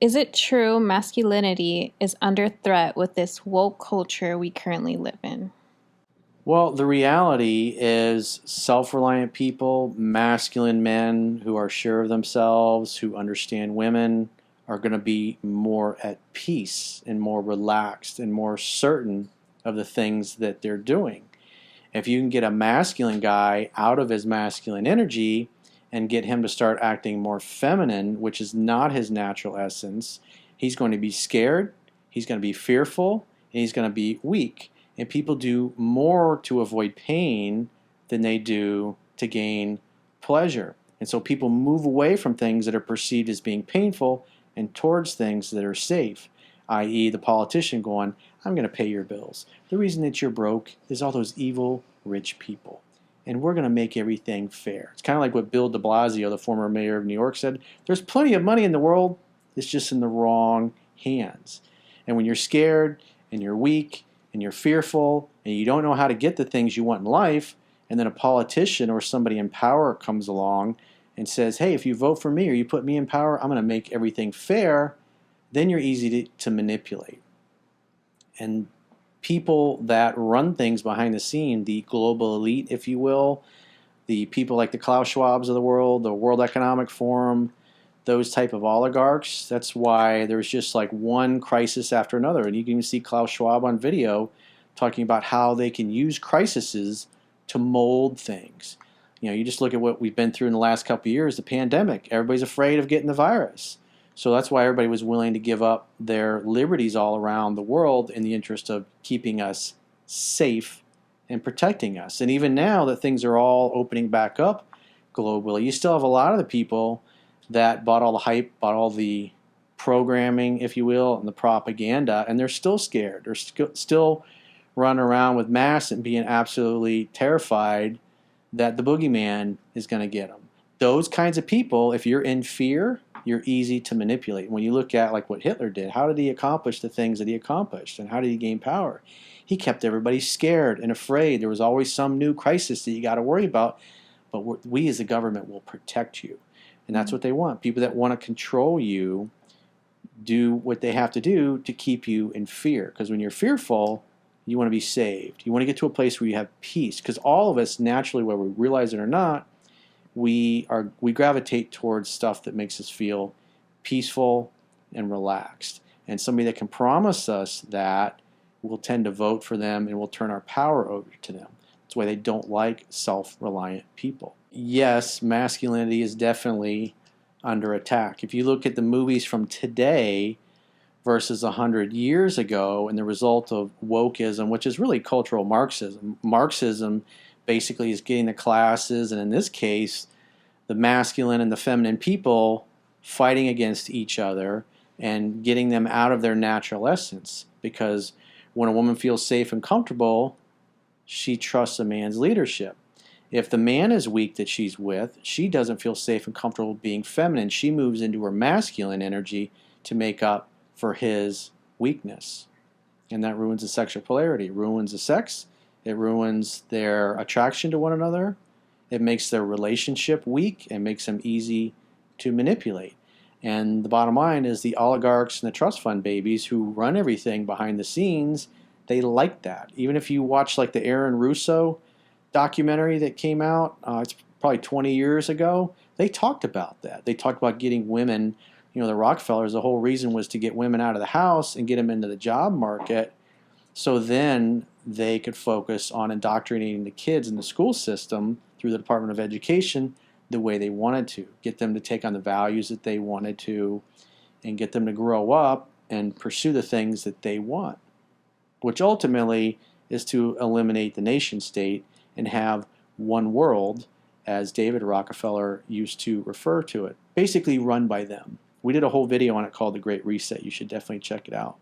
Is it true masculinity is under threat with this woke culture we currently live in? Well, the reality is self-reliant people, masculine men who are sure of themselves, who understand women, are going to be more at peace and more relaxed and more certain of the things that they're doing. If you can get a masculine guy out of his masculine energy and get him to start acting more feminine, which is not his natural essence, he's going to be scared, he's going to be fearful, and he's going to be weak. And people do more to avoid pain than they do to gain pleasure. And so people move away from things that are perceived as being painful and towards things that are safe, i.e., the politician going, I'm going to pay your bills. The reason that you're broke is all those evil rich people. And we're going to make everything fair. It's kind of like what Bill de Blasio, the former mayor of New York, said. There's plenty of money in the world. It's just in the wrong hands. And when you're scared and you're weak and you're fearful and you don't know how to get the things you want in life, and then a politician or somebody in power comes along and says, hey, if you vote for me or you put me in power, I'm going to make everything fair, then you're easy to manipulate. And people that run things behind the scene, the global elite, if you will, the people like the Klaus Schwabs of the world, the World Economic Forum, those type of oligarchs, that's why there's just like one crisis after another. And you can even see Klaus Schwab on video talking about how they can use crises to mold things. You know, you just look at what we've been through in the last couple of years, the pandemic. Everybody's afraid of getting the virus. So that's why everybody was willing to give up their liberties all around the world in the interest of keeping us safe and protecting us. And even now that things are all opening back up globally, you still have a lot of the people that bought all the hype, bought all the programming, if you will, and the propaganda, and they're still scared. They're still running around with masks and being absolutely terrified that the boogeyman is going to get them. Those kinds of people, if you're in fear, you're easy to manipulate. When you look at like what Hitler did, how did he accomplish the things that he accomplished, and how did he gain power? He kept everybody scared and afraid. There was always some new crisis that you got to worry about, but we as the government will protect you. And that's what they want. People that want to control you do what they have to do to keep you in fear. Because when you're fearful, you want to be saved. You want to get to a place where you have peace. Because all of us, naturally, whether we realize it or not, we gravitate towards stuff that makes us feel peaceful and relaxed. And somebody that can promise us that, we'll tend to vote for them and we'll turn our power over to them. That's why they don't like self-reliant people. Yes, masculinity is definitely under attack. If you look at the movies from today versus 100 years ago and the result of wokeism, which is really cultural Marxism. Marxism basically is getting the classes, and in this case, the masculine and the feminine people fighting against each other and getting them out of their natural essence. Because when a woman feels safe and comfortable, she trusts a man's leadership. If the man is weak that she's with, she doesn't feel safe and comfortable being feminine. She moves into her masculine energy to make up for his weakness. And that ruins the sexual polarity. It ruins the sex. It ruins their attraction to one another. It makes their relationship weak and makes them easy to manipulate. And the bottom line is the oligarchs and the trust fund babies who run everything behind the scenes, they like that. Even if you watch like the Aaron Russo documentary that came out, it's probably 20 years ago, they talked about that. They talked about getting women, you know, the Rockefellers, the whole reason was to get women out of the house and get them into the job market so then they could focus on indoctrinating the kids in the school system through the Department of Education the way they wanted to, get them to take on the values that they wanted to, and get them to grow up and pursue the things that they want, which ultimately is to eliminate the nation state and have one world, as David Rockefeller used to refer to it, basically run by them. We did a whole video on it called The Great Reset. You should definitely check it out.